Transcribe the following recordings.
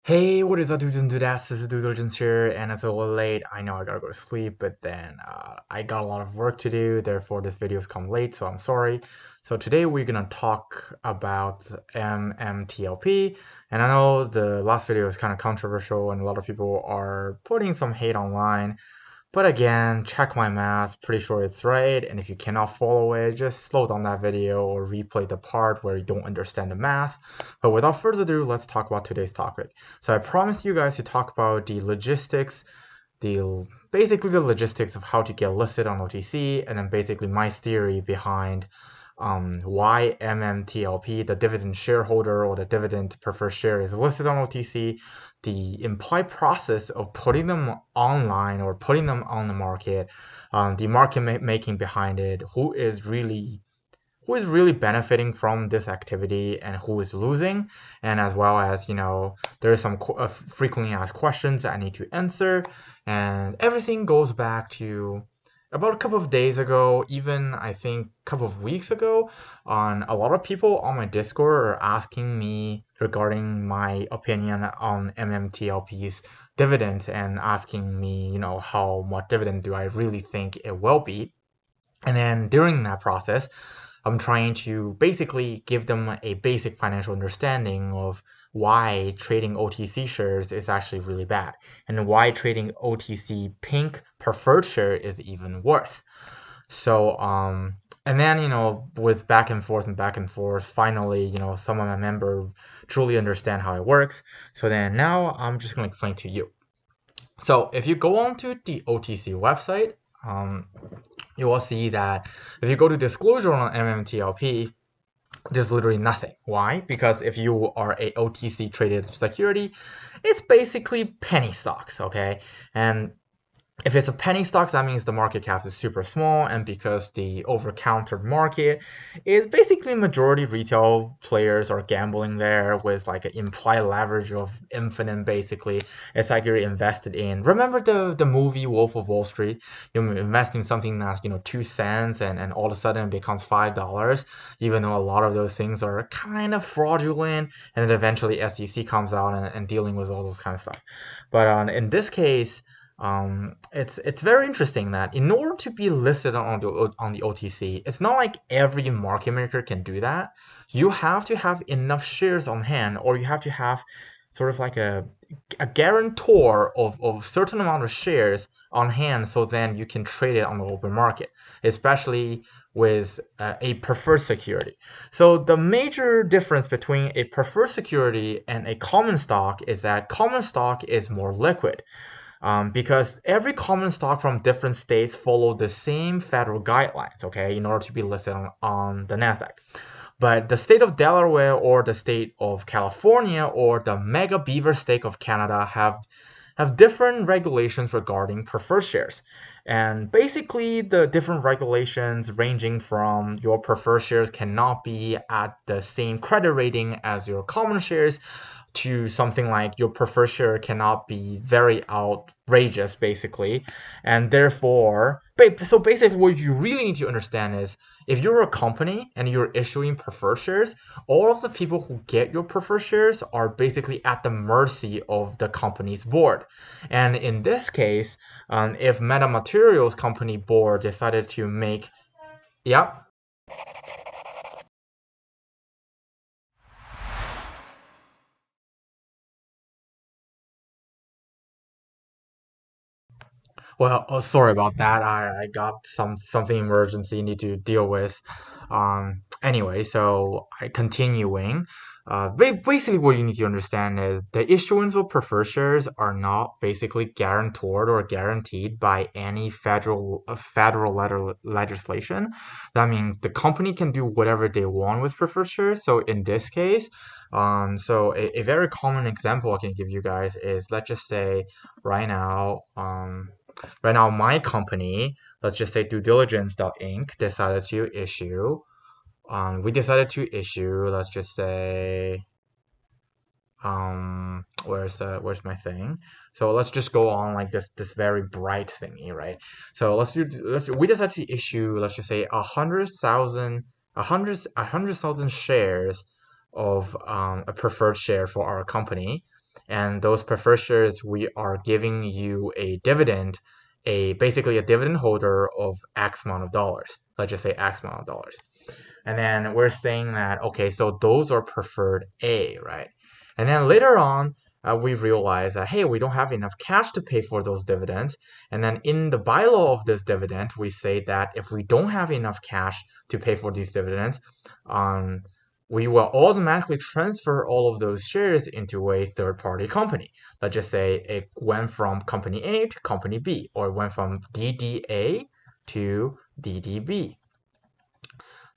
Hey, what is up, dudes and dudettes? This is dude-diligence here, and it's a little late. I know I gotta go to sleep, but then I got a lot of work to do, therefore this video's come late, so I'm sorry. So today we're gonna talk about MMTLP, and I know the last video is kind of controversial, and a lot of people are putting some hate online. But again, check my math, pretty sure it's right, and if you cannot follow it, just slow down that video or replay the part where you don't understand the math. But without further ado, let's talk about today's topic. So I promised you guys to talk about the logistics, basically the logistics of how to get listed on OTC, and then basically my theory behind why MMTLP, the dividend shareholder or the dividend preferred share, is listed on OTC, the implied process of putting them online or putting them on the market, the market making behind it, who is really benefiting from this activity and who is losing, and as well as there is some frequently asked questions that I need to answer, and everything goes back to about a couple of days ago, even I think a couple of weeks ago. On a lot of people on my Discord are asking me regarding my opinion on MMTLP's dividends and asking me, how much dividend do I really think it will be. And then during that process, I'm trying to basically give them a basic financial understanding of why trading OTC shares is actually really bad and why trading OTC pink preferred share is even worse. So, and then, with back and forth, finally, some of my members truly understand how it works. So then now I'm just going to explain to you. So if you go onto the OTC website, you will see that if you go to disclosure on MMTLP, there's literally nothing. Why? Because if you are a OTC traded security, it's basically penny stocks, okay? And if it's a penny stock, that means the market cap is super small, and because the over-counter market is basically majority retail players are gambling there with like an implied leverage of infinite, basically. It's like you're invested in. Remember the movie Wolf of Wall Street? You're investing something that's 2 cents, and all of a sudden it becomes $5, even though a lot of those things are kind of fraudulent, and then eventually SEC comes out and dealing with all those kind of stuff. But in this case, it's very interesting that in order to be listed on the OTC, it's not like every market maker can do that. You have to have enough shares on hand, or you have to have sort of like a guarantor of certain amount of shares on hand, so then you can trade it on the open market, especially with a preferred security. So the major difference between a preferred security and a common stock is that common stock is more liquid. Because every common stock from different states follow the same federal guidelines, okay, in order to be listed on the NASDAQ. But the state of Delaware or the state of California or the mega beaver state of Canada have different regulations regarding preferred shares. And basically, the different regulations ranging from your preferred shares cannot be at the same credit rating as your common shares, to something like your preferred share cannot be very outrageous, basically. And therefore, so basically what you really need to understand is if you're a company and you're issuing preferred shares, all of the people who get your preferred shares are basically at the mercy of the company's board. And in this case, if Meta Materials company board decided to make, yep. Well, oh, sorry about that. I got something emergency need to deal with. Anyway, so continuing. Basically, what you need to understand is the issuance of preferred shares are not basically guaranteed or guaranteed by any federal legislation. That means the company can do whatever they want with preferred shares. So in this case, so a very common example I can give you guys is, let's just say right now, my company, let's just say dude-diligence.inc, decided to issue. We decided to issue. Let's just say, where's my thing? So let's just go on like this very bright thingy, right? So we decided to issue. Let's just say 100,000 shares of a preferred share for our company. And those preferred shares, we are giving you a dividend, basically a dividend holder of X amount of dollars. Let's just say X amount of dollars. And then we're saying that, okay, so those are preferred A, right? And then later on, we realize that, hey, we don't have enough cash to pay for those dividends. And then in the bylaw of this dividend, we say that if we don't have enough cash to pay for these dividends, we will automatically transfer all of those shares into a third-party company. Let's just say it went from company A to company B, or it went from DDA to DDB.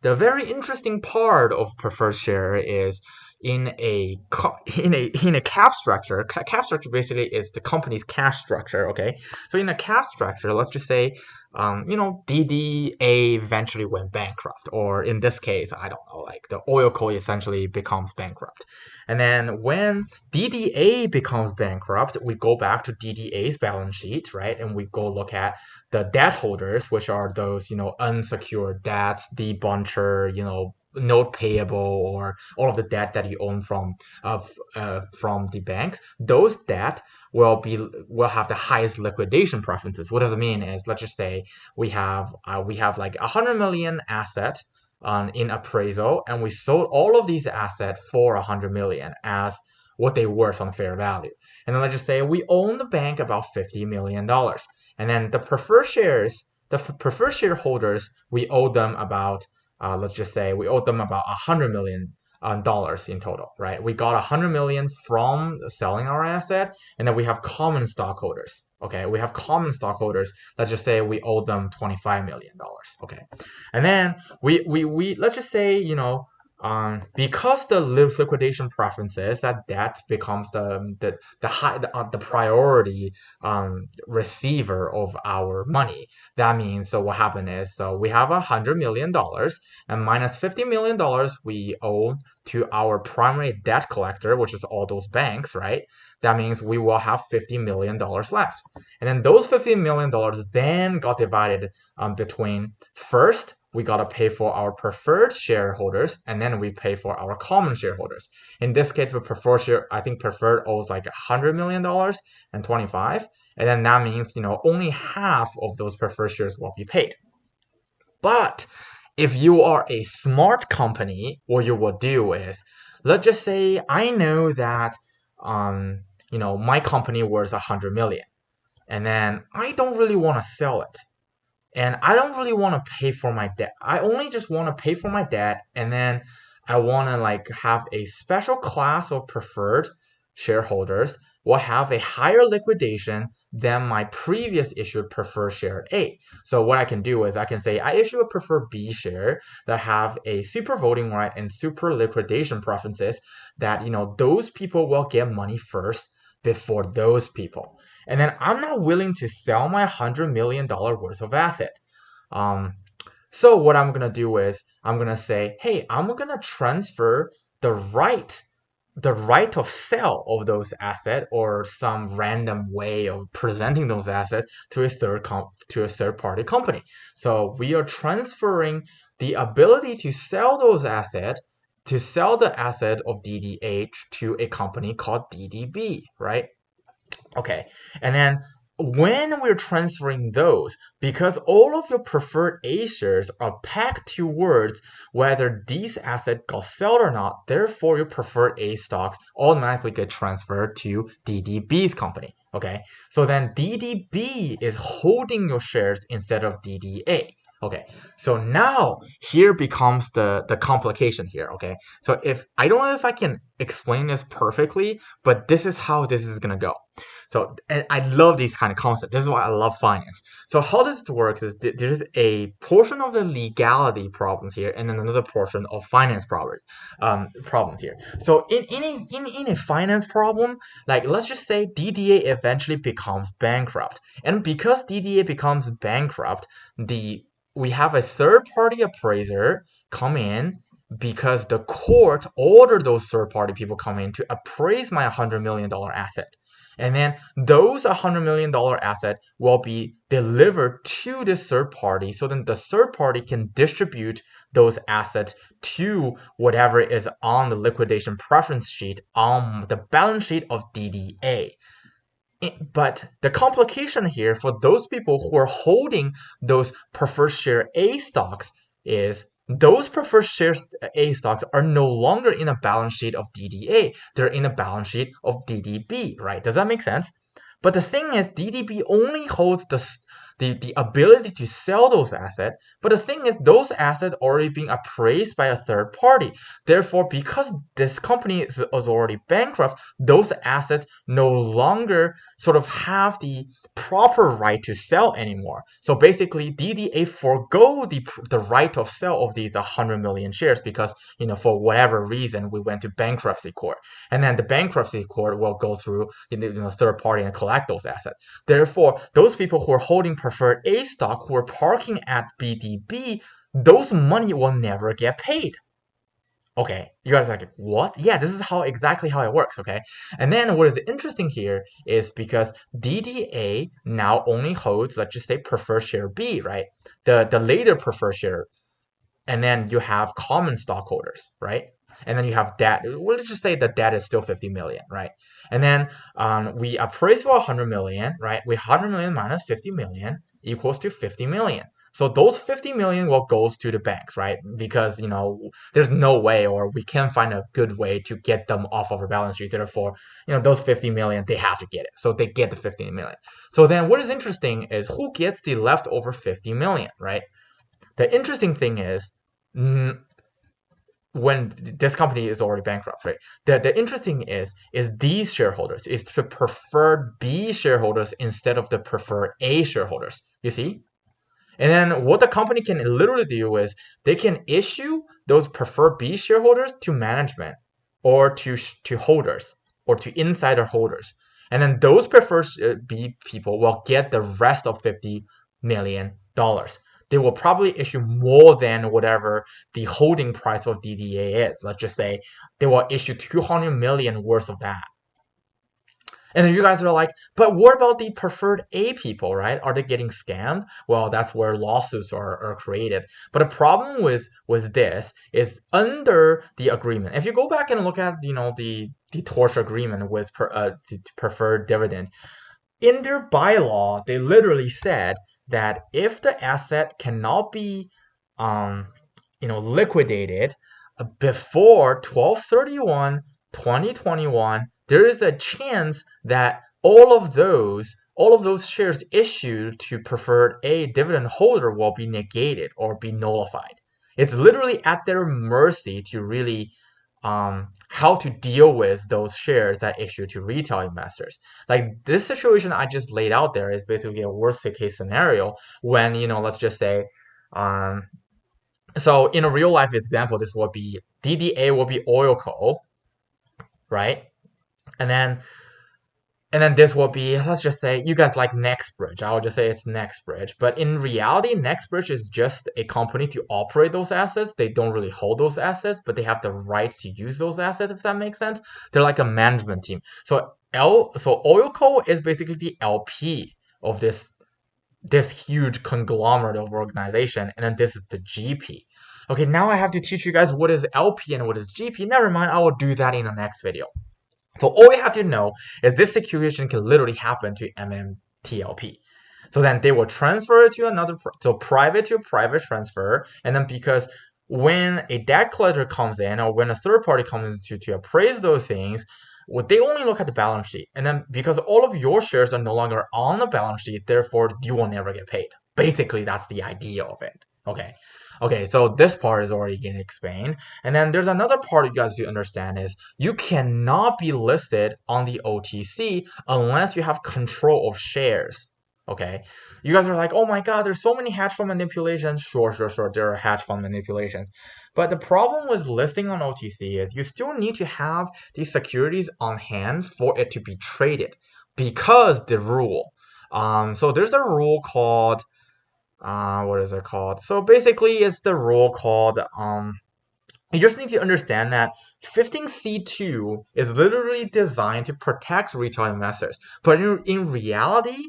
The very interesting part of preferred share is in a cap structure. Cap structure basically is the company's cash structure. Okay, so in a cap structure, let's just say, DDA eventually went bankrupt, or in this case, I don't know, like the oil co essentially becomes bankrupt. And then when DDA becomes bankrupt, we go back to DDA's balance sheet, right? And we go look at the debt holders, which are those, unsecured debts, debunture, note payable, or all of the debt that you own from the banks. Those debt will have the highest liquidation preferences. What does it mean is, let's just say we have like 100 million assets in appraisal, and we sold all of these assets for 100 million as what they worth on fair value. And then let's just say we own the bank about $50 million. And then the preferred shareholders, we owe them about, let's just say we owe them about $100 million in total, right? We got 100 million from selling our asset, and then we have common stockholders. Okay, we have common stockholders. Let's just say we owe them $25 million. Okay, and then we let's just say, because the liquidation preferences, that becomes the priority receiver of our money. That means, so what happened is, so we have $100 million and minus $50 million we owe to our primary debt collector, which is all those banks, right? That means we will have $50 million left. And then those $50 million then got divided between, first, we got to pay for our preferred shareholders, and then we pay for our common shareholders. In this case, the preferred owes like $100 million and 25. And then that means, only half of those preferred shares will be paid. But if you are a smart company, what you will do is, let's just say I know that, my company worth 100 million, and then I don't really want to sell it. And I don't really want to pay for my debt. I only just want to pay for my debt, and then I want to have a special class of preferred shareholders will have a higher liquidation than my previous issued preferred share A. So what I can do is I can say I issue a preferred B share that have a super voting right and super liquidation preferences that, those people will get money first before those people. And then I'm not willing to sell my $100 million worth of asset. So what I'm going to do is I'm going to say, hey, I'm going to transfer the right of sale of those assets, or some random way of presenting those assets, to a third party company. So we are transferring the ability to sell those assets, to sell the asset of DDH to a company called DDB, right? Okay, and then when we're transferring those, because all of your preferred A shares are pegged towards whether these assets got sold or not, therefore your preferred A stocks automatically get transferred to DDB's company. Okay, so then DDB is holding your shares instead of DDA. Okay, so now here becomes the complication here. Okay, so if I don't know if I can explain this perfectly, but this is how this is gonna go. So, and I love these kind of concepts. This is why I love finance. So how this works is there's a portion of the legality problems here, and then another portion of finance problems here. So in a finance problem, like let's just say DDA eventually becomes bankrupt, and because DDA becomes bankrupt, we have a third-party appraiser come in, because the court ordered those third-party people come in to appraise my $100 million asset. And then those $100 million asset will be delivered to this third party. So then the third party can distribute those assets to whatever is on the liquidation preference sheet on the balance sheet of DDA. But the complication here for those people who are holding those preferred share A stocks is those preferred share A stocks are no longer in a balance sheet of DDA. They're in a balance sheet of DDB, right? Does that make sense? But the thing is, DDB only holds the ability to sell those assets. But the thing is, those assets already being appraised by a third party. Therefore, because this company is already bankrupt, those assets no longer sort of have the proper right to sell anymore. So basically, DDA forego the right of sale of these 100 million shares because, for whatever reason, we went to bankruptcy court. And then the bankruptcy court will go through third party and collect those assets. Therefore, those people who are holding preferred A stock who are parking at BDB, those money will never get paid. Okay, you guys are like, what? Yeah, this is exactly how it works, okay? And then what is interesting here is because DDA now only holds, let's just say, preferred share B, right? The later preferred share. And then you have common stockholders, right? And then you have debt. Let's just say the debt is still 50 million, right? And then we appraise for 100 million, right? 100 million minus 50 million equals to 50 million. So those 50 million will goes to the banks, right? Because, there's no way or we can't find a good way to get them off of our balance sheet. Therefore, those 50 million, they have to get it. So they get the 15 million. So then what is interesting is who gets the leftover 50 million, right? The interesting thing is when this company is already bankrupt, right? The interesting is these shareholders, is the preferred B shareholders instead of the preferred A shareholders. You see? And then what the company can literally do is they can issue those preferred B shareholders to management or to holders or to insider holders. And then those preferred B people will get the rest of $50 million. They will probably issue more than whatever the holding price of DDA is. Let's just say they will issue 200 million worth of that. And then you guys are like, but what about the preferred A people, right? Are they getting scammed? Well, that's where lawsuits are created. But the problem with this is under the agreement. If you go back and look at, the torch agreement with preferred dividend, in their bylaw, they literally said that if the asset cannot be, liquidated before 12/31/2021, there is a chance that all of those shares issued to preferred A dividend holder will be negated or be nullified. It's literally at their mercy to really how to deal with those shares that issue to retail investors. Like this situation I just laid out there is basically a worst case scenario when, let's just say, so in a real life example, this will be DDA will be oil co, right? And then this will be, let's just say, you guys like NextBridge. I'll just say it's NextBridge. But in reality, NextBridge is just a company to operate those assets. They don't really hold those assets, but they have the right to use those assets, if that makes sense. They're like a management team. So OilCo is basically the LP of this huge conglomerate of organization. And then this is the GP. Okay, now I have to teach you guys what is LP and what is GP. Never mind, I will do that in the next video. So all you have to know is this situation can literally happen to MMTLP. So then they will transfer it to another, so private to private transfer. And then because when a debt collector comes in or when a third party comes in to appraise those things, they only look at the balance sheet. And then because all of your shares are no longer on the balance sheet, therefore you will never get paid. Basically, that's the idea of it. Okay, so this part is already getting explained. And then there's another part you guys do understand is you cannot be listed on the OTC unless you have control of shares. Okay, you guys are like, oh my God, there's so many hedge fund manipulations. Sure, there are hedge fund manipulations. But the problem with listing on OTC is you still need to have these securities on hand for it to be traded because the rule. So there's a rule called, what is it called? So basically it's the rule called You just need to understand that 15C2 is literally designed to protect retail investors. But in reality,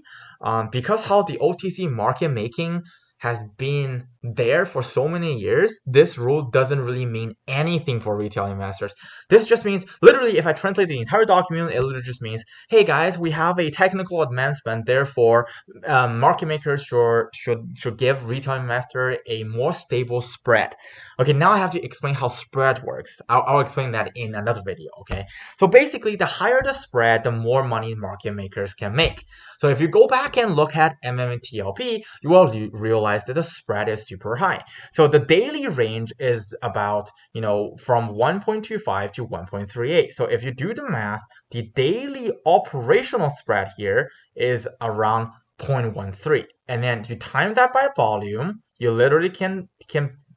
because how the OTC market making has been there for so many years, this rule doesn't really mean anything for retail investors. This just means, literally, if I translate the entire document, it literally just means, hey guys, we have a technical advancement, therefore market makers should give retail investor a more stable spread. Okay, now I have to explain how spread works. I'll explain that in another video, okay? So basically, the higher the spread, the more money market makers can make. So if you go back and look at MMTLP, you will realize that the spread is super high. So the daily range is about, from 1.25 to 1.38. So if you do the math, the daily operational spread here is around 0.13. And then you time that by volume, you literally can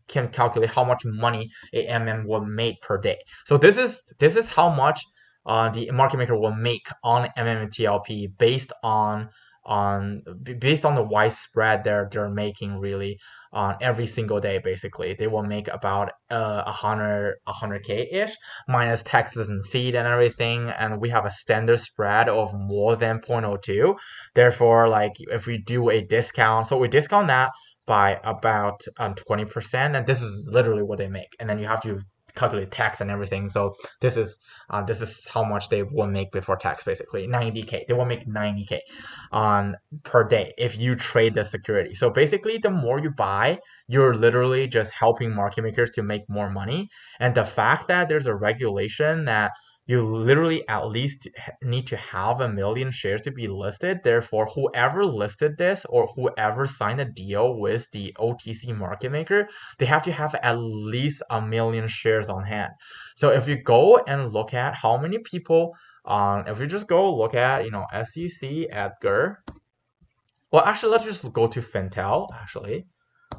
calculate how much money a MM will make per day. So this is how much the market maker will make on MMTLP based on the widespread they're making really on every single day. Basically, they will make about 100k ish minus taxes and feed and everything, and we have a standard spread of more than 0.02. Therefore, like if we do a discount, so we discount that by about 20%, and this is literally what they make. And then you have to calculate tax and everything. So this is how much they will make before tax, basically 90k. They will make 90k on per day if you trade the security. So basically, the more you buy, you're literally just helping market makers to make more money. And the fact that there's a regulation that you literally at least need to have 1 million shares to be listed. Therefore, whoever listed this or whoever signed a deal with the OTC market maker, they have to have at least 1 million shares on hand. So if you go and look at how many people, if you just go look at, SEC, Edgar. Well, actually, let's just go to Fintel, actually.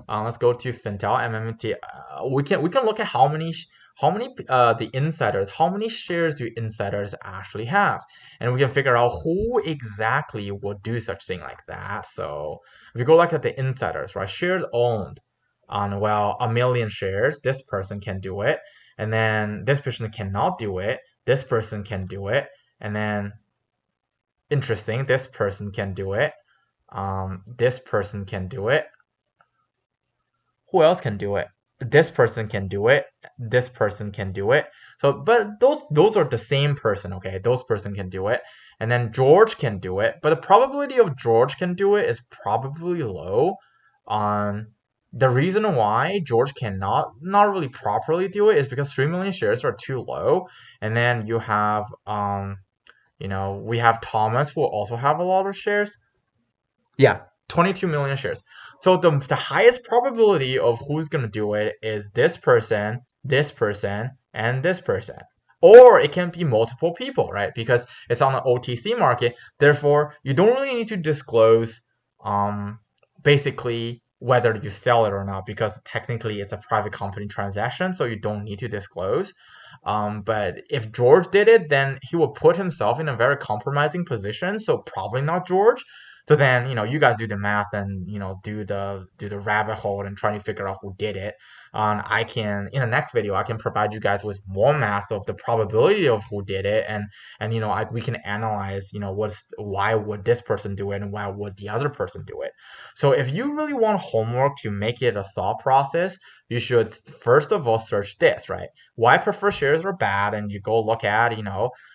Let's go to Fintel, MMT. We can look at how many the insiders, how many shares do insiders actually have, and we can figure out who exactly would do such thing like that. So if you go look at the insiders, right, shares owned on 1 million shares, this person can do it, and then this person cannot do it. This person can do it, and then interesting, this person can do it. This person can do it. Who else can do it? This person can do it. This person can do it. So, but those are the same person, okay? Those person can do it. And then George can do it. But the probability of George can do it is probably low. The reason why George cannot not really properly do it is because 3 million shares are too low. And then you have we have Thomas who also have a lot of shares. Yeah, 22 million shares. So the highest probability of who's going to do it is this person, and this person. Or it can be multiple people, right? Because it's on the OTC market. Therefore, you don't really need to disclose basically whether you sell it or not, because technically it's a private company transaction, so you don't need to disclose. But if George did it, then he will put himself in a very compromising position, so probably not George. So then, you guys do the math and, do the rabbit hole and try to figure out who did it. I can, in the next video, I can provide you guys with more math of the probability of who did it, and we can analyze, why would this person do it and why would the other person do it. So if you really want homework to make it a thought process, you should first of all search this, right? Why preferred shares are bad, and you go look at,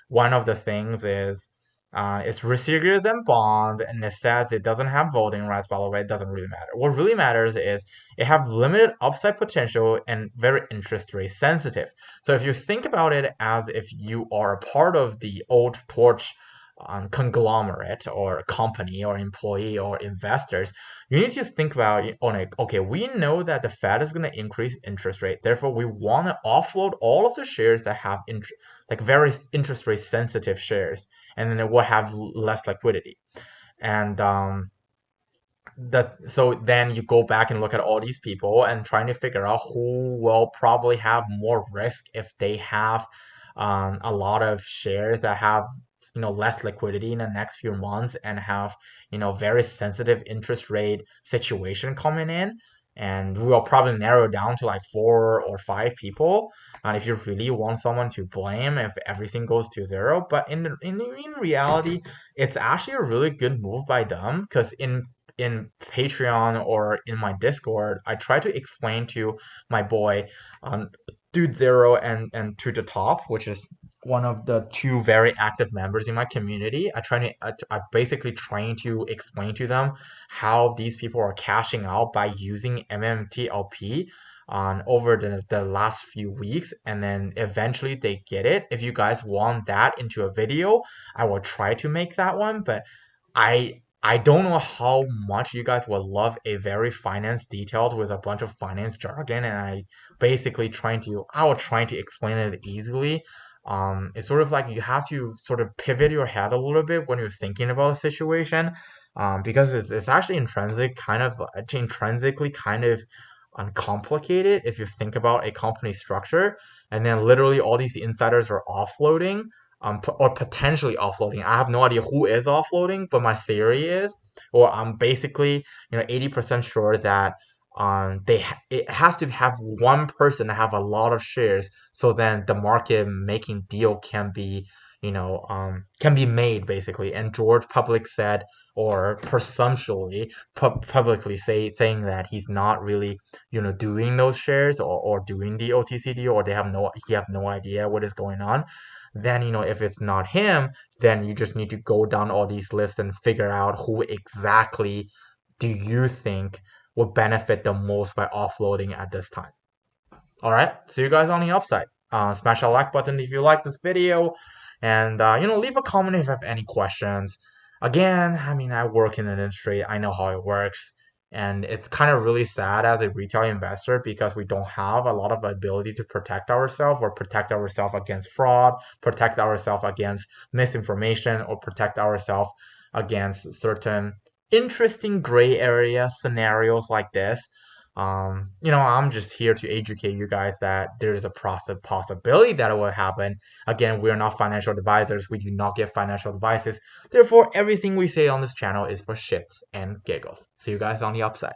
one of the things is it's riskier than bonds, and it says it doesn't have voting rights. By the way, it doesn't really matter. What really matters is it have limited upside potential and very interest rate sensitive. So if you think about it as if you are a part of the old torch conglomerate or company or employee or investors, you need to think about okay, we know that the Fed is going to increase interest rate. Therefore, we want to offload all of the shares that have very interest rate sensitive shares, and then it will have less liquidity. And so then you go back and look at all these people and trying to figure out who will probably have more risk if they have a lot of shares that have less liquidity in the next few months and have very sensitive interest rate situation coming in. and we'll probably narrow down to like 4 or 5 people. And if you really want someone to blame if everything goes to zero, but in reality, it's actually a really good move by them, because in Patreon or in my Discord, I try to explain to my boy, Dude Zero and To the Top, which is one of the 2 very active members in my community. I basically trying to explain to them how these people are cashing out by using MMTLP on over the last few weeks, and then eventually they get it. If you guys want that into a video, I will try to make that one, but I don't know how much you guys will love a very finance detailed with a bunch of finance jargon, and I will try to explain it easily. It's sort of like you have to sort of pivot your head a little bit when you're thinking about a situation, because it's actually intrinsically kind of uncomplicated if you think about a company structure, and then literally all these insiders are offloading, or potentially offloading. I have no idea who is offloading, but my theory is, or I'm basically 80% sure that it has to have one person that have a lot of shares, so then the market making deal can be made basically. And George public said, or presumptuously publicly saying that he's not really doing those shares, or doing the OTC deal, or he have no idea what is going on. Then if it's not him, then you just need to go down all these lists and figure out who exactly do you think would benefit the most by offloading at this time. All right, see you guys on the upside. Smash that like button if you like this video, and leave a comment if you have any questions. Again, I mean, I work in the industry. I know how it works, and it's kind of really sad as a retail investor, because we don't have a lot of ability to protect ourselves, or protect ourselves against fraud, protect ourselves against misinformation, or protect ourselves against certain interesting gray area scenarios like this. I'm just here to educate you guys that there's a possibility that it will happen. Again, we're not financial advisors. We do not give financial advices. Therefore, everything we say on this channel is for shits and giggles. See you guys on the upside.